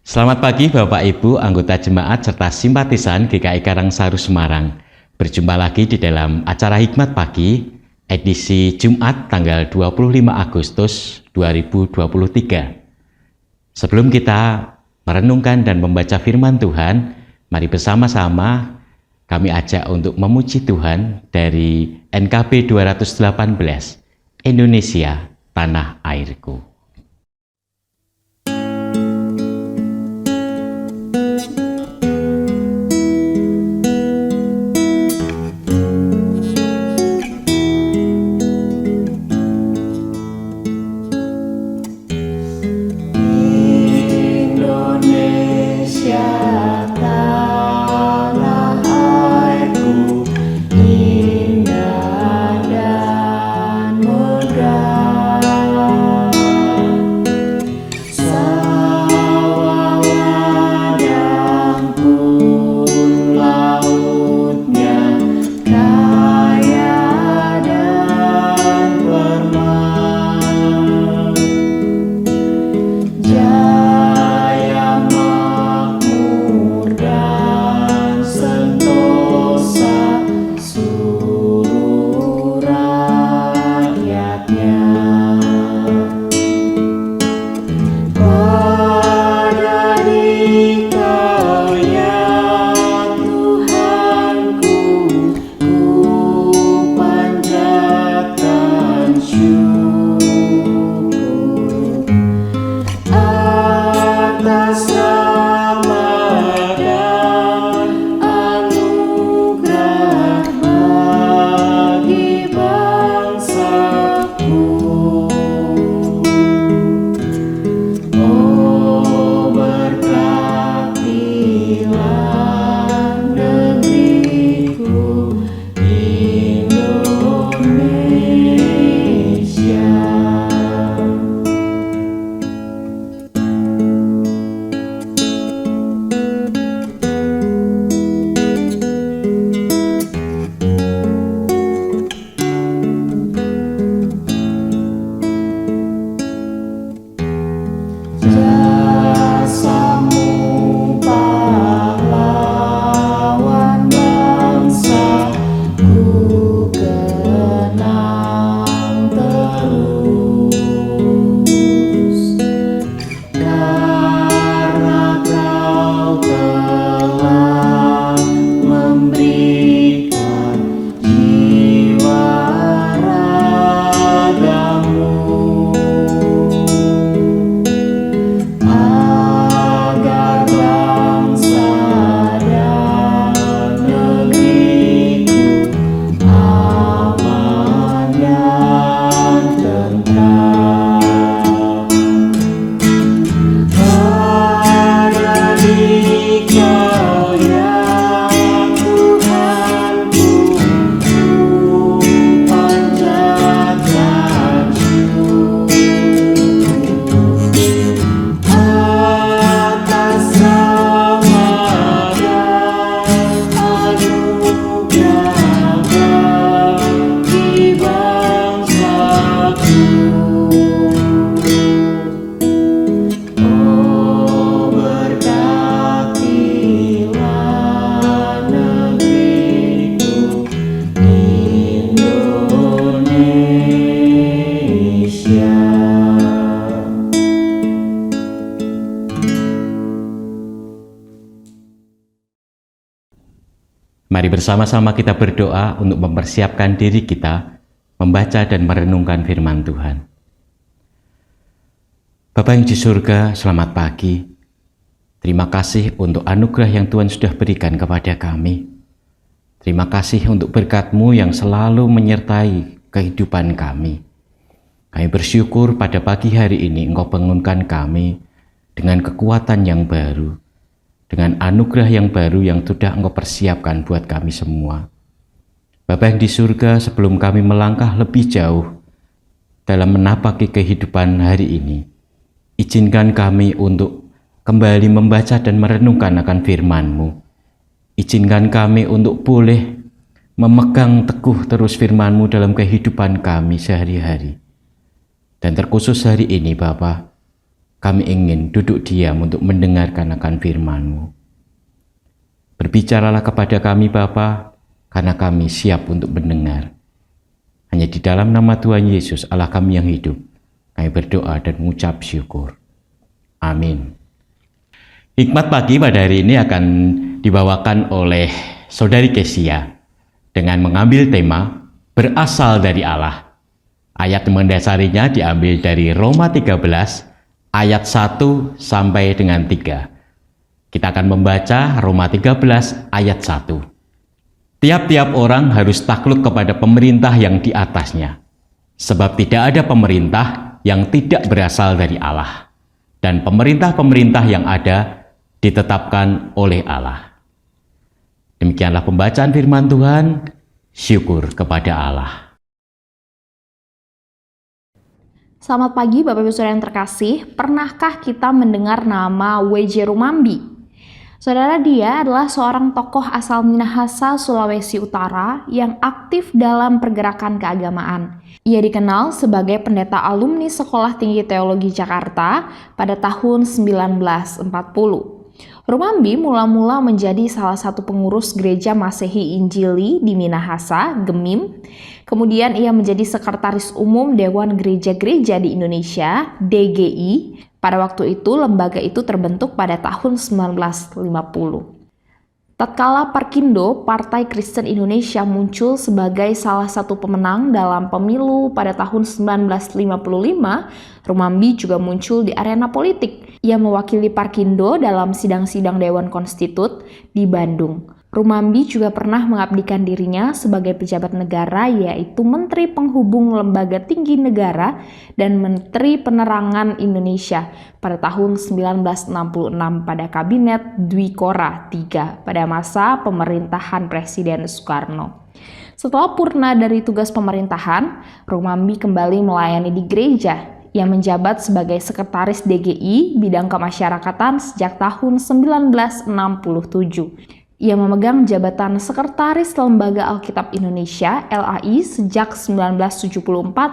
Selamat pagi Bapak Ibu, anggota jemaat serta simpatisan GKI Karangsaru Semarang. Berjumpa lagi di dalam acara Hikmat Pagi, edisi Jumat tanggal 25 Agustus 2023. Sebelum kita merenungkan dan membaca firman Tuhan, mari bersama-sama kami ajak untuk memuji Tuhan dari NKB 218, Indonesia, Tanah Airku. Mari bersama-sama kita berdoa untuk mempersiapkan diri kita membaca dan merenungkan firman Tuhan. Bapa yang di surga, selamat pagi. Terima kasih untuk anugerah yang Tuhan sudah berikan kepada kami. Terima kasih untuk berkat-Mu yang selalu menyertai kehidupan kami. Kami bersyukur pada pagi hari ini Engkau bangunkan kami dengan kekuatan yang baru, dengan anugerah yang baru yang sudah Engkau persiapkan buat kami semua. Bapa yang di surga, sebelum kami melangkah lebih jauh dalam menapaki kehidupan hari ini, izinkan kami untuk kembali membaca dan merenungkan akan firman-Mu. Izinkan kami untuk boleh memegang teguh terus firman-Mu dalam kehidupan kami sehari-hari. Dan terkhusus hari ini Bapa, kami ingin duduk diam untuk mendengarkan akan firman-Mu. Berbicaralah kepada kami Bapa, karena kami siap untuk mendengar. Hanya di dalam nama Tuhan Yesus, Allah kami yang hidup, kami berdoa dan mengucap syukur. Amin. Hikmat pagi pada hari ini akan dibawakan oleh Saudari Kesia dengan mengambil tema berasal dari Allah. Ayat mendasarinya diambil dari Roma 13 ayat 1 sampai dengan 3. Kita akan membaca Roma 13 ayat 1. Tiap-tiap orang harus takluk kepada pemerintah yang di atasnya, sebab tidak ada pemerintah yang tidak berasal dari Allah, dan pemerintah-pemerintah yang ada ditetapkan oleh Allah. Demikianlah pembacaan firman Tuhan. Syukur kepada Allah. Selamat pagi Bapak Ibu Saudara yang terkasih. Pernahkah kita mendengar nama W.J. Rumambi? Saudara, dia adalah seorang tokoh asal Minahasa, Sulawesi Utara yang aktif dalam pergerakan keagamaan. Ia dikenal sebagai pendeta alumni Sekolah Tinggi Teologi Jakarta pada tahun 1940. Rumambi mula-mula menjadi salah satu pengurus gereja Masehi Injili di Minahasa, Gemim. Kemudian ia menjadi sekretaris umum Dewan Gereja-Gereja di Indonesia, DGI. Pada waktu itu, lembaga itu terbentuk pada tahun 1950. Tatkala Parkindo, Partai Kristen Indonesia, muncul sebagai salah satu pemenang dalam pemilu pada tahun 1955, Rumambi juga muncul di arena politik. Ia mewakili Parkindo dalam sidang-sidang Dewan Konstitut di Bandung. Rumambi juga pernah mengabdikan dirinya sebagai pejabat negara, yaitu Menteri Penghubung Lembaga Tinggi Negara dan Menteri Penerangan Indonesia pada tahun 1966 pada Kabinet Dwi Kora III pada masa pemerintahan Presiden Soekarno. Setelah purna dari tugas pemerintahan, Rumambi kembali melayani di gereja. Ia menjabat sebagai Sekretaris DGI Bidang Kemasyarakatan sejak tahun 1967. Ia memegang jabatan Sekretaris Lembaga Alkitab Indonesia (LAI) sejak 1974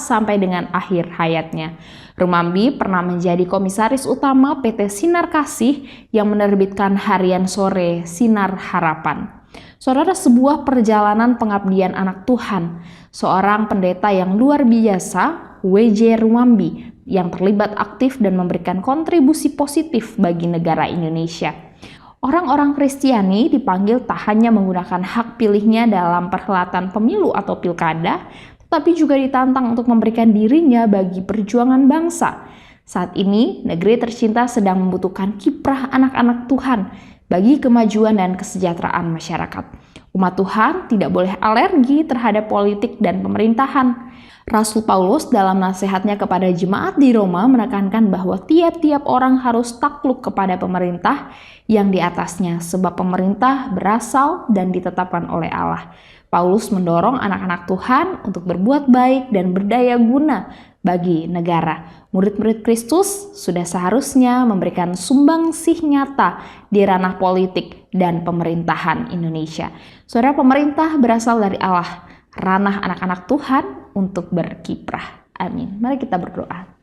sampai dengan akhir hayatnya. Rumambi pernah menjadi komisaris utama PT Sinar Kasih yang menerbitkan harian sore Sinar Harapan. Saudara, sebuah perjalanan pengabdian anak Tuhan, seorang pendeta yang luar biasa, W.J. Rumambi, yang terlibat aktif dan memberikan kontribusi positif bagi negara Indonesia. Orang-orang Kristiani dipanggil tak hanya menggunakan hak pilihnya dalam perhelatan pemilu atau pilkada, tetapi juga ditantang untuk memberikan dirinya bagi perjuangan bangsa. Saat ini, negeri tercinta sedang membutuhkan kiprah anak-anak Tuhan bagi kemajuan dan kesejahteraan masyarakat. Umat Tuhan tidak boleh alergi terhadap politik dan pemerintahan. Rasul Paulus dalam nasihatnya kepada jemaat di Roma menekankan bahwa tiap-tiap orang harus takluk kepada pemerintah yang di atasnya, sebab pemerintah berasal dan ditetapkan oleh Allah. Paulus mendorong anak-anak Tuhan untuk berbuat baik dan berdaya guna bagi negara. Murid-murid Kristus sudah seharusnya memberikan sumbangsih nyata di ranah politik dan pemerintahan Indonesia. Saudara, pemerintah berasal dari Allah, ranah anak-anak Tuhan untuk berkiprah. Amin. Mari kita berdoa.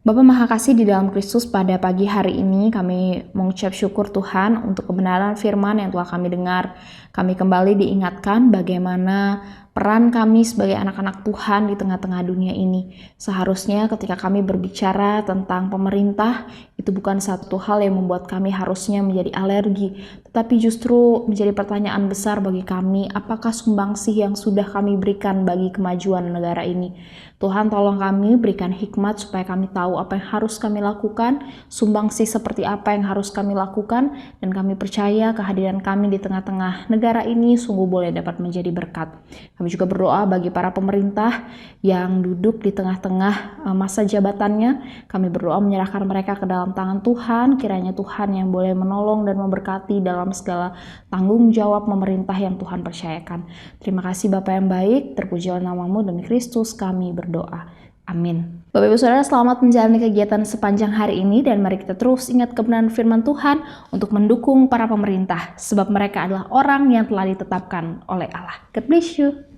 Bapa Maha Kasih di dalam Kristus, pada pagi hari ini kami mengucap syukur Tuhan untuk kebenaran firman yang telah kami dengar. Kami kembali diingatkan bagaimana peran kami sebagai anak-anak Tuhan di tengah-tengah dunia ini. Seharusnya ketika kami berbicara tentang pemerintah, itu bukan satu hal yang membuat kami harusnya menjadi alergi, tetapi justru menjadi pertanyaan besar bagi kami, apakah sumbangsih yang sudah kami berikan bagi kemajuan negara ini. Tuhan, tolong kami berikan hikmat supaya kami tahu apa yang harus kami lakukan, sumbangsih seperti apa yang harus kami lakukan, dan kami percaya kehadiran kami di tengah-tengah negara ini sungguh boleh dapat menjadi berkat. Kami juga berdoa bagi para pemerintah yang duduk di tengah-tengah masa jabatannya. Kami berdoa menyerahkan mereka ke dalam tangan Tuhan, kiranya Tuhan yang boleh menolong dan memberkati dalam segala tanggung jawab pemerintah yang Tuhan percayakan. Terima kasih Bapa yang baik, terpujilah namamu, demi Kristus kami berdoa. Amin. Bapak Ibu Saudara, selamat menjalani kegiatan sepanjang hari ini, dan mari kita terus ingat kebenaran firman Tuhan untuk mendukung para pemerintah, sebab mereka adalah orang yang telah ditetapkan oleh Allah. God bless you.